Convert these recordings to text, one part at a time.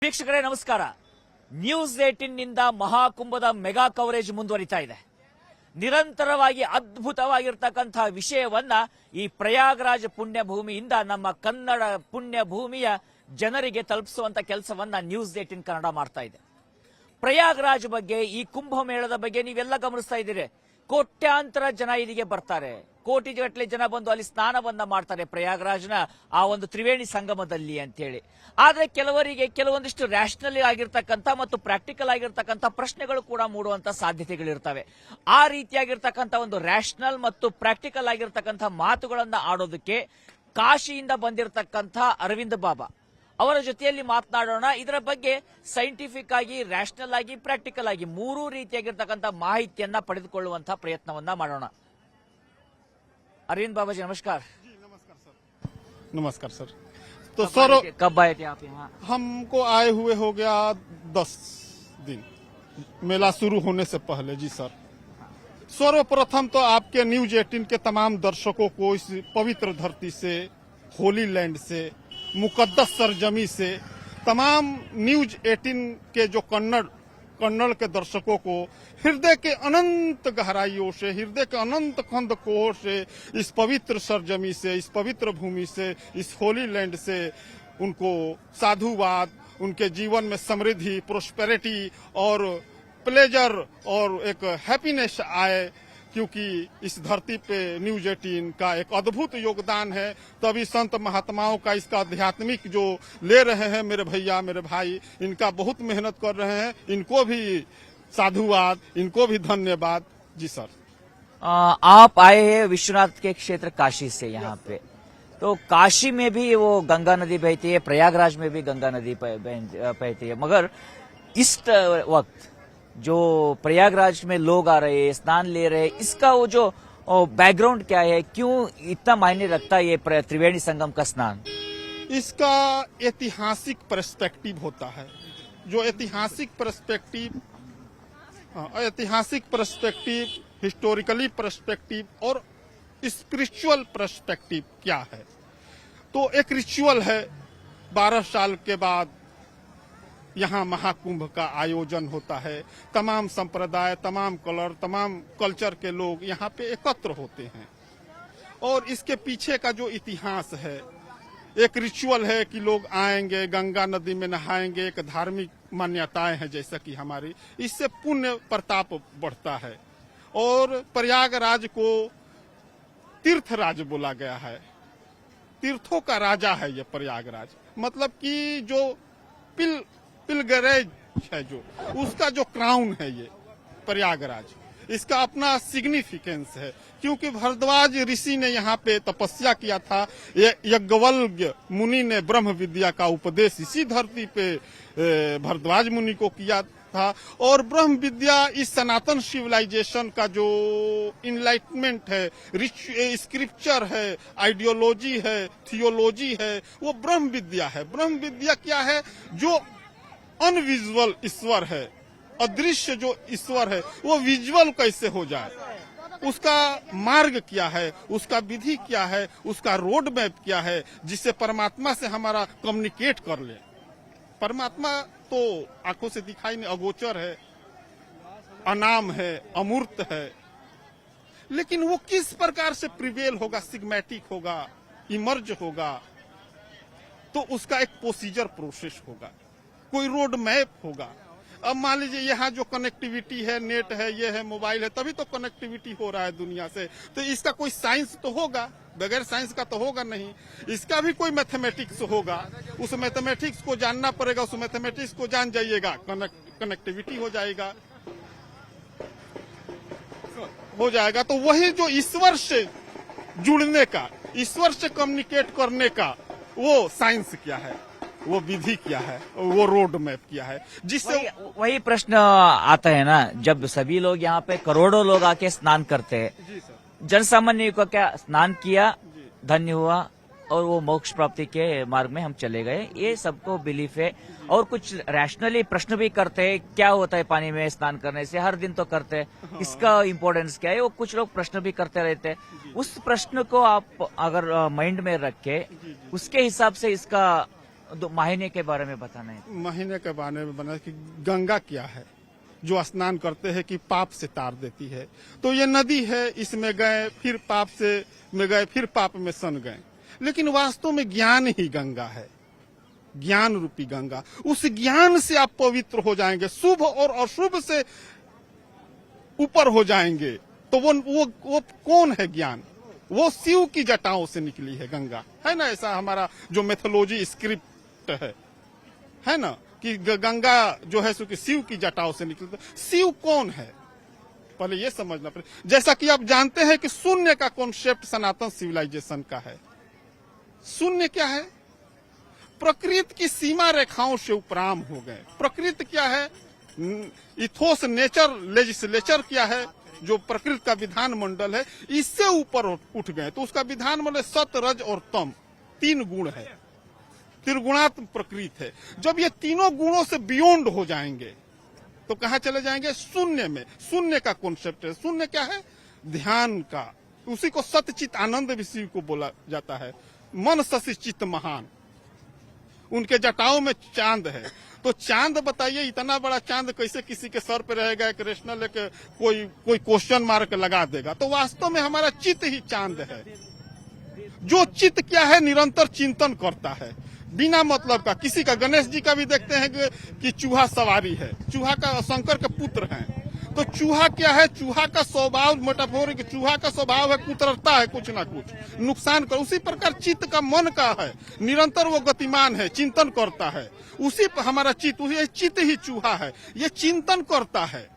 ವೀಕ್ಷಕರೇ ನಮಸ್ಕಾರ. ನ್ಯೂಸ್ 18 ನಿಂದ ಮಹಾಕುಂಭದ ಮೆಗಾ ಕವರೇಜ್ ಮುಂದುವರಿತಾ ಇದೆ. ನಿರಂತರವಾಗಿ ಅದ್ಭುತವಾಗಿರ್ತಕ್ಕಂತಹ ವಿಷಯವನ್ನ ಈ ಪ್ರಯಾಗರಾಜ ಪುಣ್ಯಭೂಮಿಯಿಂದ ನಮ್ಮ ಕನ್ನಡ ಪುಣ್ಯಭೂಮಿಯ ಜನರಿಗೆ ತಲುಪಿಸುವಂತ ಕೆಲಸವನ್ನ ನ್ಯೂಸ್ 18 ಕನ್ನಡ ಮಾಡ್ತಾ ಇದೆ. ಪ್ರಯಾಗರಾಜ್ ಬಗ್ಗೆ, ಈ ಕುಂಭಮೇಳದ ಬಗ್ಗೆ ನೀವೆಲ್ಲ ಗಮನಿಸ್ತಾ ಇದ್ದೀರಿ. ಕೋಟ್ಯಾಂತರ ಜನ ಇಲ್ಲಿಗೆ ಬರ್ತಾರೆ. ಕೋಟಿಗಟ್ಟಲೆ ಜನ ಬಂದು ಅಲ್ಲಿ ಸ್ನಾನವನ್ನ ಮಾಡ್ತಾರೆ ಪ್ರಯಾಗರಾಜ್ನ ಆ ಒಂದು ತ್ರಿವೇಣಿ ಸಂಗಮದಲ್ಲಿ ಅಂತ ಹೇಳಿ. ಆದ್ರೆ ಕೆಲವರಿಗೆ ಕೆಲವೊಂದಿಷ್ಟು ರ್ಯಾಷನಲ್ ಆಗಿರ್ತಕ್ಕಂಥ ಮತ್ತು ಪ್ರಾಕ್ಟಿಕಲ್ ಆಗಿರ್ತಕ್ಕಂಥ ಪ್ರಶ್ನೆಗಳು ಕೂಡ ಮೂಡುವಂತ ಸಾಧ್ಯತೆಗಳಿರ್ತವೆ. ಆ ರೀತಿಯಾಗಿರ್ತಕ್ಕಂಥ ಒಂದು ರ್ಯಾಷನಲ್ ಮತ್ತು ಪ್ರಾಕ್ಟಿಕಲ್ ಆಗಿರ್ತಕ್ಕಂಥ ಮಾತುಗಳನ್ನ ಆಡೋದಕ್ಕೆ ಕಾಶಿಯಿಂದ ಬಂದಿರತಕ್ಕಂಥ ಅರವಿಂದ್ ಬಾಬಾ ಅವರ ಜೊತೆಯಲ್ಲಿ ಮಾತನಾಡೋಣ. ಇದರ ಬಗ್ಗೆ ಸೈಂಟಿಫಿಕ್ ಆಗಿ, ರ್ಯಾಷನಲ್ ಆಗಿ, ಪ್ರಾಕ್ಟಿಕಲ್ ಆಗಿ ಮೂರೂ ರೀತಿಯಾಗಿರ್ತಕ್ಕಂಥ ಮಾಹಿತಿಯನ್ನ ಪಡೆದುಕೊಳ್ಳುವಂತಹ ಪ್ರಯತ್ನವನ್ನ ಮಾಡೋಣ. अरविंद बाबा जी नमस्कार. जी नमस्कार सर. नमस्कार सर. तो सर कब आए थे आप यहाँ? हमको आए हुए हो गया 10 दिन मेला शुरू होने से पहले. जी सर. सर्वप्रथम तो आपके न्यूज 18 के तमाम दर्शकों को इस पवित्र धरती से, होली लैंड से, मुकद्दस सरजमी से, तमाम न्यूज 18 के जो कन्नड़ के दर्शकों को हृदय के अनंत गहराइयों से, हृदय के अनंत खंड कोह से, इस पवित्र सरजमी से, इस पवित्र भूमि से, इस होली लैंड से उनको साधुवाद, उनके जीवन में समृद्धि, प्रोस्पेरिटी और प्लेजर और एक हैप्पीनेस आए, क्योंकि इस धरती पे न्यूज 18 का एक अद्भुत योगदान है. तभी संत महात्माओं का इसका आध्यात्मिक जो ले रहे हैं मेरे भैया, मेरे भाई, इनका बहुत मेहनत कर रहे हैं. इनको भी साधुवाद, इनको भी धन्यवाद. जी सर. आप आए हैं विश्वनाथ के क्षेत्र काशी से यहाँ पे, तो काशी में भी वो गंगा नदी बहती है, प्रयागराज में भी गंगा नदी बहती है, मगर इस वक्त जो प्रयागराज में लोग आ रहे हैं, स्नान ले रहे हैं, इसका वो जो बैकग्राउंड क्या है, क्यों इतना मायने रखता है ये त्रिवेणी संगम का स्नान? इसका ऐतिहासिक पर्सपेक्टिव होता है. जो ऐतिहासिक पर्सपेक्टिव, हिस्टोरिकली पर्सपेक्टिव और स्पिरिचुअल पर्सपेक्टिव क्या है. तो एक रिचुअल है. 12 साल के बाद यहाँ महाकुंभ का आयोजन होता है. तमाम संप्रदाय, तमाम कलर, तमाम कल्चर के लोग यहाँ पे एकत्र होते हैं. और इसके पीछे का जो इतिहास है, एक रिचुअल है कि लोग आएंगे, गंगा नदी में नहाएंगे. एक धार्मिक मान्यताएं हैं जैसा कि हमारी, इससे पुण्य प्रताप बढ़ता है. और प्रयागराज को तीर्थराज बोला गया है. तीर्थों का राजा है ये प्रयागराज. मतलब कि जो पिलग्रिमेज है, जो उसका जो क्राउन है ये प्रयागराज, इसका अपना सिग्निफिकेंस है. क्योंकि भरद्वाज ऋषि ने यहाँ पे तपस्या किया था. यज्ञवल्क्य मुनि ने ब्रह्म विद्या का उपदेश इसी धरती पे भरद्वाज मुनि को किया था. और ब्रह्म विद्या इस सनातन सिविलाइजेशन का जो इनलाइटमेंट है, स्क्रिप्चर है, आइडियोलॉजी है, थियोलॉजी है, वो ब्रह्म विद्या है. ब्रह्म विद्या क्या है? जो अनविजुअल ईश्वर है, अदृश्य जो ईश्वर है, वो विजुअल कैसे हो जाए, उसका मार्ग क्या है, उसका विधि क्या है, उसका रोड मैप क्या है, जिससे परमात्मा से हमारा कम्युनिकेट कर ले. परमात्मा तो आंखों से दिखाई नहीं, अगोचर है, अनाम है, अमूर्त है. लेकिन वो किस प्रकार से प्रिवेल होगा, सिग्मेटिक होगा, इमर्ज होगा, तो उसका एक प्रोसीजर प्रोसेस होगा, कोई रोड मैप होगा. अब मान लीजिए यहाँ जो कनेक्टिविटी है, नेट है, ये है, मोबाइल है, तभी तो कनेक्टिविटी हो रहा है दुनिया से. तो इसका कोई साइंस तो होगा, बगैर साइंस का तो होगा नहीं. इसका भी कोई मैथमेटिक्स होगा. उस मैथमेटिक्स को जानना पड़ेगा. उस मैथमेटिक्स को जान जाइएगा, कनेक्टिविटी हो जाएगा. तो वही जो ईश्वर से जुड़ने का, ईश्वर से कम्युनिकेट करने का वो साइंस क्या है, वो विधि क्या है, वो रोड मैप क्या है, जिससे वही प्रश्न आता है ना. जब सभी लोग यहाँ पे करोड़ों लोग आके स्नान करते हैं, जनसामान्य को क्या स्नान किया, धन्य हुआ और वो मोक्ष प्राप्ति के मार्ग में हम चले गए, ये सबको बिलीफ है. और कुछ रैशनली प्रश्न भी करते हैं, क्या होता है पानी में स्नान करने से, हर दिन तो करते हैं, इसका इम्पोर्टेंस क्या है, वो कुछ लोग प्रश्न भी करते रहते हैं. उस प्रश्न को आप अगर माइंड में रख के उसके हिसाब से इसका महीने के बारे में बताना है। महीने के बारे में बना कि गंगा क्या है, जो स्नान करते हैं कि पाप से तार देती है। तो ये नदी है, इसमें गए फिर पाप से में गए फिर पाप में सन गए, लेकिन वास्तव में ज्ञान ही गंगा है, ज्ञान रूपी गंगा। उस ज्ञान से आप पवित्र हो जाएंगे, शुभ और अशुभ से ऊपर हो जाएंगे। तो वो कौन है ज्ञान? वो शिव की जटाओं से निकली है गंगा, है ना। ऐसा हमारा जो मेथोलॉजी स्क्रिप्ट है ना, कि गंगा जो है सो कि शिव की जटाओं से निकलती। शिव कौन है, पहले ये समझना पड़ेगा। जैसा कि आप जानते हैं कि शून्य का कॉन्सेप्ट सनातन सिविलाइजेशन का है। शून्य क्या है? प्रकृति की सीमा रेखाओं से उपराम हो गए। प्रकृति क्या है? इथोस, नेचर, लेजिस्लेचर क्या है? जो प्रकृति का विधान मंडल है, इससे ऊपर उठ गए। तो उसका विधान मंडल सत, रज और तम, 3 गुण है, त्रिगुणात्मक प्रकृति है। जब ये तीनों गुणों से बियॉन्ड हो जाएंगे तो कहाँ चले जाएंगे? शून्य में। शून्य का कॉन्सेप्ट है। शून्य क्या है? ध्यान का। उसी को सतचित आनंद भी शिव को बोला जाता है। मन शशि चित्त महान। उनके जटाओं में चांद है। तो चांद बताइए, इतना बड़ा चांद कैसे किसी के सर पे रहेगा? एक रेशनल लेके कोई क्वेश्चन मार्क लगा देगा। तो वास्तव में हमारा चित्त ही चांद है। जो चित्त क्या है? निरंतर चिंतन करता है बिना मतलब का। किसी का, गणेश जी का भी देखते हैं कि चूहा सवारी है। चूहा का शंकर के पुत्र हैं। तो चूहा क्या है? चूहा का स्वभाव, मेटाफोरिक, चूहा का स्वभाव है कुतरता है, कुछ ना कुछ नुकसान कर। उसी प्रकार चित्त का, मन का है, निरंतर वो गतिमान है, चिंतन करता है। उसी पर हमारा चित्त, उसी चित्त ही चूहा है, ये चिंतन करता है।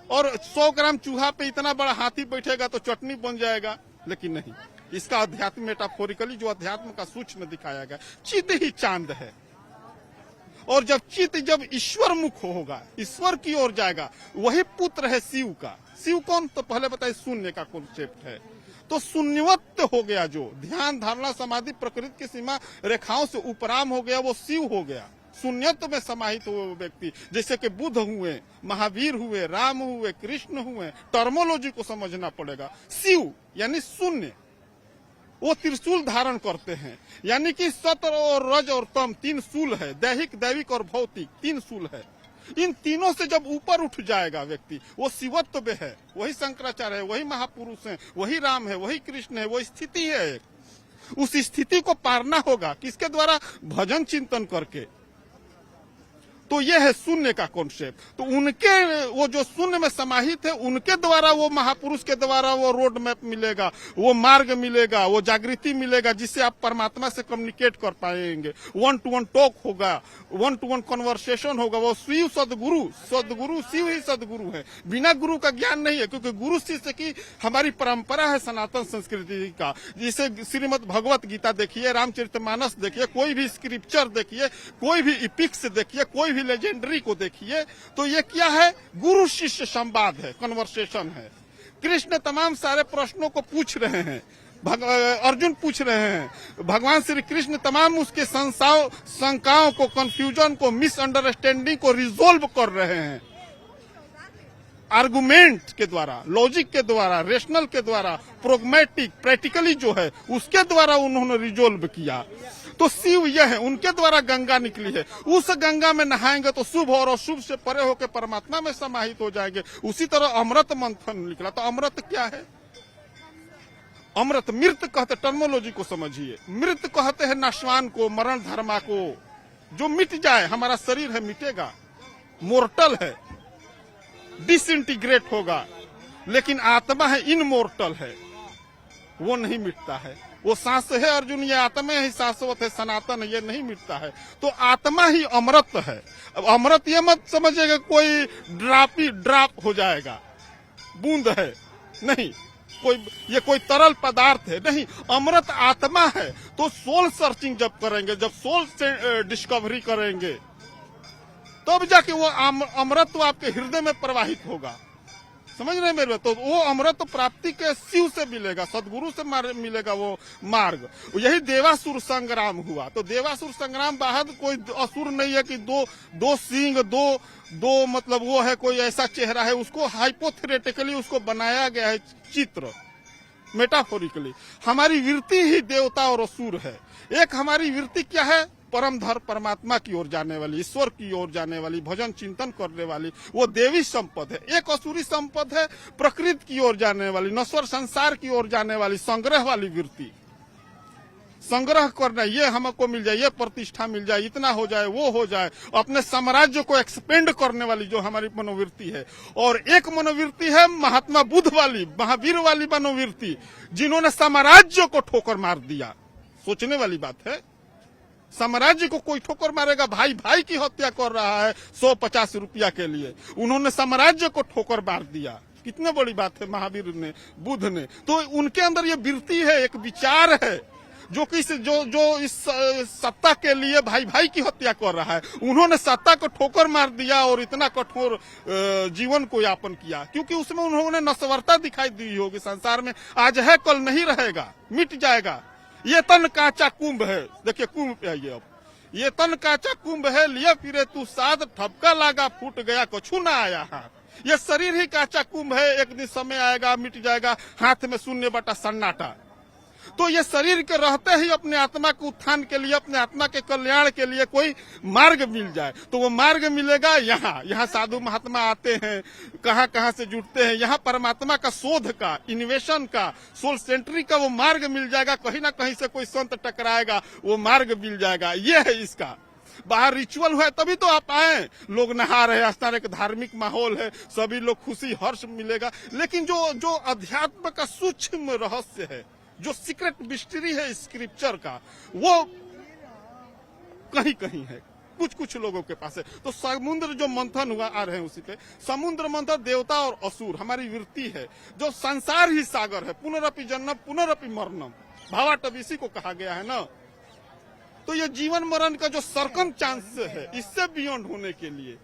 और 100 ग्राम चूहा पे इतना बड़ा हाथी बैठेगा तो चटनी बन जाएगा, लेकिन नहीं। इसका अध्यात्म, मेटाफोरिकली जो अध्यात्म का सूक्ष्म दिखाया गया, चित्त ही चांद है। और जब चित्त जब ईश्वर मुख होगा, ईश्वर की ओर जाएगा, वही पुत्र है शिव का। शिव कौन? तो पहले बताइए, शून्य का कॉन्सेप्ट है। तो शून्यवत हो गया, जो ध्यान, धारणा, समाधि, प्रकृति की सीमा रेखाओं से उपराम हो गया, वो शिव हो गया। शून्यत्व में समाहित हुए वो व्यक्ति, जैसे कि बुद्ध हुए, महावीर हुए, राम हुए, कृष्ण हुए। टर्मोलॉजी को समझना पड़ेगा। शिव यानी शून्य, वो त्रिशूल धारण करते हैं, यानी कि सत और रज और तम 3 शूल है। दैहिक, दैविक और भौतिक 3 शूल है। इन तीनों से जब ऊपर उठ जाएगा व्यक्ति, वो शिवत्व में है। वही शंकराचार्य है, वही महापुरुष है, वही राम है, वही कृष्ण है। वो स्थिति है एक। उस स्थिति को पारना होगा किसके द्वारा? भजन चिंतन करके। तो ये है शून्य का कॉन्सेप्ट। तो उनके, वो जो शून्य में समाहित है, उनके द्वारा, वो महापुरुष के द्वारा वो रोड मैप मिलेगा, वो मार्ग मिलेगा, वो जागृति मिलेगा, जिससे आप परमात्मा से कम्युनिकेट कर पाएंगे। 1-to-1 टॉक होगा, 1-to-1 कन्वर्सेशन होगा। वो शिव सदगुरु शिव ही सदगुरु है। बिना गुरु का ज्ञान नहीं है, क्योंकि गुरु शिष्य की हमारी परंपरा है सनातन संस्कृति का। जिसे श्रीमद् भगवत गीता देखिए, रामचरितमानस देखिए, कोई भी स्क्रिप्चर देखिए, कोई भी इपिक्स देखिए, कोई लेजेंडरी को देखिए, तो ये क्या है? गुरु शिष्य संवाद है, कन्वर्सेशन है। कृष्ण तमाम सारे प्रश्नों को पूछ रहे हैं, अर्जुन पूछ रहे हैं। भगवान श्री कृष्ण तमाम उसके शंकाओं को, कंफ्यूजन को, मिसअंडरस्टैंडिंग को रिजोल्व कर रहे हैं। आर्गुमेंट के द्वारा, लॉजिक के द्वारा, रेशनल के द्वारा, प्रोग्मेटिक, प्रैक्टिकली जो है उसके द्वारा उन्होंने रिजोल्व किया। तो शिव यह है, उनके द्वारा गंगा निकली है। उस गंगा में नहाएंगे तो शुभ और अशुभ से परे होकर परमात्मा में समाहित हो जाएंगे। उसी तरह अमृत मंथन निकला। तो अमृत क्या है? अमृत, मृत कहते, टर्मोलॉजी को समझिए। मृत कहते हैं नश्वान को, मरण धर्मा को, जो मिट जाए। हमारा शरीर है, मिटेगा, मोर्टल है, डिसइंटीग्रेट होगा, लेकिन आत्मा है, इनमोर्टल है, वो नहीं मिटता है। वो सांस है अर्जुन, ये आत्मा ही शाश्वत है, सनातन है, ये नहीं मिटता है। तो आत्मा ही अमृत है। अब अमृत ये मत समझिएगा कोई ड्राप हो जाएगा, बूंद है, नहीं। कोई तरल पदार्थ है, नहीं। अमृत आत्मा है। तो सोल सर्चिंग जब करेंगे, जब सोल से डिस्कवरी करेंगे, तब जाके वो अमृत तो आपके हृदय में प्रवाहित होगा। समझ रहे मेरे? तो वो अमृत प्राप्ति के शिव से मिलेगा, सदगुरु से मिलेगा वो मार्ग। यही देवासुर संग्राम हुआ। तो देवासुर संग्राम बाहर कोई असुर नहीं है कि दो सिंह, दो मतलब वो है, कोई ऐसा चेहरा है। उसको हाइपोथेटिकली उसको बनाया गया है चित्र, मेटाफोरिकली। हमारी वृत्ति ही देवता और असुर है। एक हमारी वृत्ति क्या है? परमधर परमात्मा की ओर जाने वाली, ईश्वर की ओर जाने वाली, भजन चिंतन करने वाली वो देवी संपद है। एक असुरी संपद है प्रकृति की ओर जाने वाली, नश्वर संसार की ओर जाने वाली संग्रह वाली वृत्ति। संग्रह करना, ये हमको मिल जाए, ये प्रतिष्ठा मिल जाए, इतना हो जाए, वो हो जाए, अपने साम्राज्य को एक्सपेंड करने वाली जो हमारी मनोवृत्ति है। और एक मनोवृत्ति है महात्मा बुद्ध वाली, महावीर वाली मनोवृत्ति, जिन्होंने साम्राज्य को ठोकर मार दिया। सोचने वाली बात है, साम्राज्य को कोई ठोकर मारेगा? भाई भाई की हत्या कर रहा है 150 रुपया के लिए, उन्होंने साम्राज्य को ठोकर मार दिया। कितने बड़ी बात है महावीर ने, बुद्ध ने। तो उनके अंदर ये वृत्ति है, एक विचार है जो कि जो इस सत्ता के लिए भाई भाई की हत्या कर रहा है। उन्होंने सत्ता को ठोकर मार दिया और इतना कठोर जीवन को यापन किया, क्योंकि उसमें उन्होंने नश्वरता दिखाई दी होगी। संसार में आज है कल नहीं रहेगा, मिट जाएगा। ये तन कांचा कुंभ है, देखिए कुंभ पे आइए अब। ये तन कांचा कुंभ है, लिए फिरे तू साध, ठपका लागा फूट गया कछु ना आया हाथ। ये शरीर ही कांचा कुंभ है, एक दिन समय आएगा मिट जाएगा, हाथ में शून्य बटा सन्नाटा। तो ये शरीर के रहते ही अपने आत्मा के उत्थान के लिए, अपने आत्मा के कल्याण के लिए कोई मार्ग मिल जाए तो वो मार्ग मिलेगा यहाँ साधु महात्मा आते हैं, कहाँ कहाँ से जुड़ते हैं, यहाँ परमात्मा का शोध का, इनोवेशन का, सोल सेंट्री का वो मार्ग मिल जाएगा। कहीं ना कहीं से कोई संत टकराएगा, वो मार्ग मिल जाएगा। ये है इसका। बाहर रिचुअल हुआ तभी तो आप आए, लोग नहा रहे हैं, स्थान एक धार्मिक माहौल है, सभी लोग खुशी हर्ष मिलेगा। लेकिन जो अध्यात्म का सूक्ष्म रहस्य है, जो सीक्रेट मिस्ट्री है स्क्रिप्चर का, वो कहीं कहीं है, कुछ कुछ लोगों के पास है। तो समुद्र जो मंथन हुआ, आ रहे हैं उसी पे, समुद्र मंथन देवता और असुर हमारी वृत्ति है, जो संसार ही सागर है, पुनरपि जन्म पुनरपि मरणम, भावाटविसी को कहा गया है ना। तो ये जीवन मरण का जो सरकम चांस है, इससे बियॉन्ड होने के लिए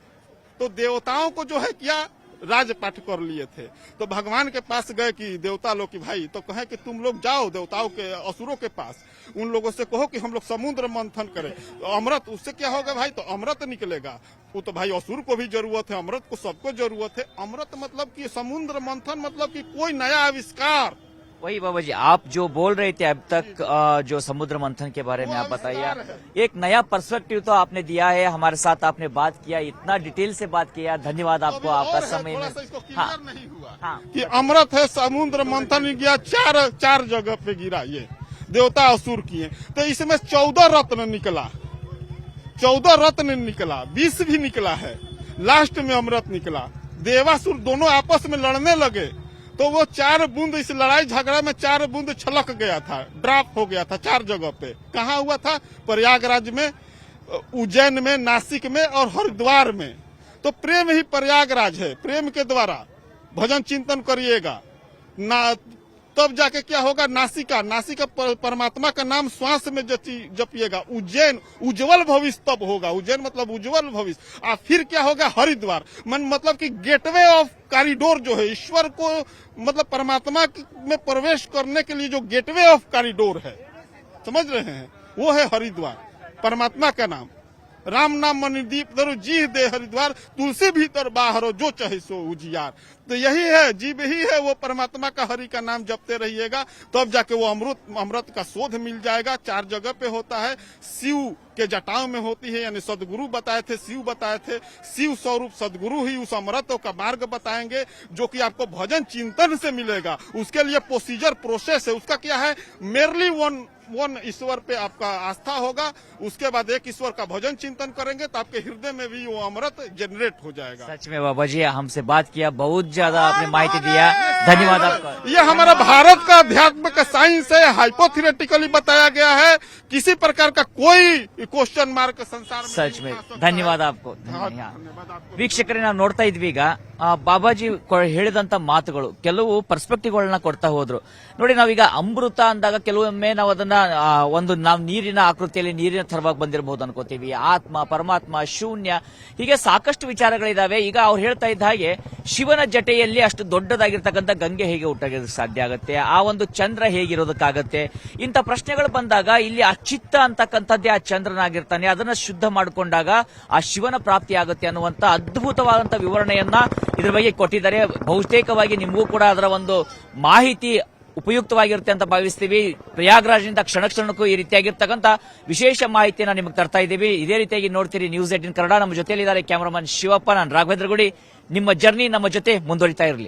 तो देवताओं को जो है क्या राजपाठ कर लिए थे। तो भगवान के पास गए कि देवता लोग की भाई, तो कहे कि तुम लोग जाओ देवताओं के, असुरों के पास, उन लोगों से कहो कि हम लोग समुद्र मंथन करें। तो अमृत, उससे क्या होगा भाई? तो अमृत निकलेगा। वो तो भाई असुर को भी जरूरत है, अमृत को सबको जरूरत है। अमृत मतलब कि समुद्र मंथन मतलब कि कोई नया आविष्कार। वही बाबा जी, आप जो बोल रहे थे अब तक जो समुद्र मंथन के बारे में आप बताइए, एक नया पर्सपेक्टिव तो आपने दिया है, हमारे साथ आपने बात किया, इतना डिटेल से बात किया, धन्यवाद आपको, आपका समय में। हाँ, नहीं हुआ हाँ, कि अमृत है, समुद्र मंथन गया, चार जगह पे गिरा, ये देवता असुर किए। तो इसमें 14 रत्न निकला, 14 रत्न निकला, 20 भी निकला है, लास्ट में अमृत निकला। देवासुर दोनों आपस में लड़ने लगे तो वो 4 बूंद, इस लड़ाई झगड़ा में 4 बूंद छलक गया था, ड्रॉप हो गया था 4 जगह पे। कहाँ हुआ था? प्रयागराज में, उज्जैन में, नासिक में और हरिद्वार में। तो प्रेम ही प्रयागराज है, प्रेम के द्वारा भजन चिंतन करिएगा ना, तब जाके क्या होगा? नासिका परमात्मा का नाम श्वास में जपिएगा। उज्जैन उज्जवल भविष्य तब होगा, उज्जैन मतलब उज्जवल भविष्य। और फिर क्या होगा? हरिद्वार मतलब कि गेटवे ऑफ कॉरिडोर जो है, ईश्वर को मतलब परमात्मा में प्रवेश करने के लिए जो गेटवे ऑफ कॉरिडोर है, समझ रहे हैं, वो है हरिद्वार, परमात्मा का नाम। राम नाम मणिदीप धरो जी दे हरिद्वार, तुलसी भीतर बाहरो जो चाहे सो उजियार। तो यही है, जीव ही है वो परमात्मा का, हरि का नाम जपते रहिएगा, तब जाके वो अमृत का शोध मिल जाएगा। 4 जगह पे होता है, शिव के जटाओं में होती है, यानी सदगुरु बताए थे, शिव बताए थे। शिव स्वरूप सदगुरु ही उस अमृत का मार्ग बताएंगे, जो कि आपको भजन चिंतन से मिलेगा। उसके लिए प्रोसेस है, उसका क्या है? मेरली वन ईश्वर पे आपका आस्था होगा, उसके बाद एक ईश्वर का भजन चिंतन करेंगे तो आपके हृदय में भी वो अमृत जनरेट हो जाएगा। सच में बाबा जी, हमसे बात किया, बहुत ज्यादा आपने माहिती दिया, धन्यवाद आपका। ये हमारा भारत का अध्यात्म का साइंस है, हाइपोथेटिकली बताया गया है, किसी प्रकार का कोई क्वेश्चन मार्क संसार में। सच में धन्यवाद आपको। ವೀಕ್ಷಕರೇ, ನಾವು ನೋಡ್ತಾ ಇದ್ವಿ ಈಗ ಬಾಬಾಜಿ ಹೇಳಿದಂತ ಮಾತುಗಳು, ಕೆಲವು ಪರ್ಸ್ಪೆಕ್ಟಿವ್ಗಳನ್ನ ಕೊಡ್ತಾ ಹೋದ್ರು. ನೋಡಿ, ನಾವೀಗ ಅಮೃತ ಅಂದಾಗ ಕೆಲವೊಮ್ಮೆ ನಾವು ಅದನ್ನ ನಾವು ನೀರಿನ ಆಕೃತಿಯಲ್ಲಿ ನೀರಿನ ಥರವಾಗಿ ಬಂದಿರಬಹುದು ಅನ್ಕೋತೀವಿ. ಆತ್ಮ, ಪರಮಾತ್ಮ, ಶೂನ್ಯ, ಹೀಗೆ ಸಾಕಷ್ಟು ವಿಚಾರಗಳಿದಾವೆ. ಈಗ ಅವ್ರು ಹೇಳ್ತಾ ಇದ್ದ ಹಾಗೆ ಶಿವನ ಜಟೆಯಲ್ಲಿ ಅಷ್ಟು ದೊಡ್ಡದಾಗಿರ್ತಕ್ಕಂಥ ಗಂಗೆ ಹೇಗೆ ಹುಟ್ಟಾಗೋದಕ್ಕೆ ಸಾಧ್ಯ ಆಗುತ್ತೆ, ಆ ಒಂದು ಚಂದ್ರ ಹೇಗಿರೋದಕ್ಕಾಗತ್ತೆ, ಇಂಥ ಪ್ರಶ್ನೆಗಳು ಬಂದಾಗ ಇಲ್ಲಿ ಆ ಚಿತ್ತ ಅಂತಕ್ಕಂಥದ್ದೇ ಆ ಚಂದ್ರನಾಗಿರ್ತಾನೆ, ಅದನ್ನ ಶುದ್ಧ ಮಾಡಿಕೊಂಡಾಗ ಆ ಶಿವನ ಪ್ರಾಪ್ತಿ ಆಗುತ್ತೆ ಅನ್ನುವಂತ ಅದ್ಭುತವಾದಂತಹ ವಿವರಣೆಯನ್ನ ಇದ್ರ ಬಗ್ಗೆ ಕೊಟ್ಟಿದ್ದಾರೆ. ಬಹುತೇಕವಾಗಿ ನಿಮಗೂ ಕೂಡ ಅದರ ಒಂದು ಮಾಹಿತಿ ಉಪಯುಕ್ತವಾಗಿರುತ್ತೆ ಅಂತ ಭಾವಿಸ್ತೀವಿ. ಪ್ರಯಾಗ್ರಾಜ್ನಿಂದ ಕ್ಷಣ ಕ್ಷಣಕ್ಕೂ ಈ ರೀತಿಯಾಗಿರ್ತಕ್ಕಂಥ ವಿಶೇಷ ಮಾಹಿತಿಯನ್ನು ನಿಮಗೆ ತರ್ತಾ ಇದ್ದೀವಿ. ಇದೇ ರೀತಿಯಾಗಿ ನೋಡ್ತೀರಿ ನ್ಯೂಸ್ 18 ಕನ್ನಡ. ನಮ್ಮ ಜೊತೆಯಲ್ಲಿದ್ದಾರೆ ಕ್ಯಾಮರಾಮನ್ ಶಿವಪ್ಪ, ನಾನು ರಾಘವೇಂದ್ರ ಗುಡಿ. ನಿಮ್ಮ ಜರ್ನಿ ನಮ್ಮ ಜೊತೆ ಮುಂದುವರಿತಾ ಇರಲಿ.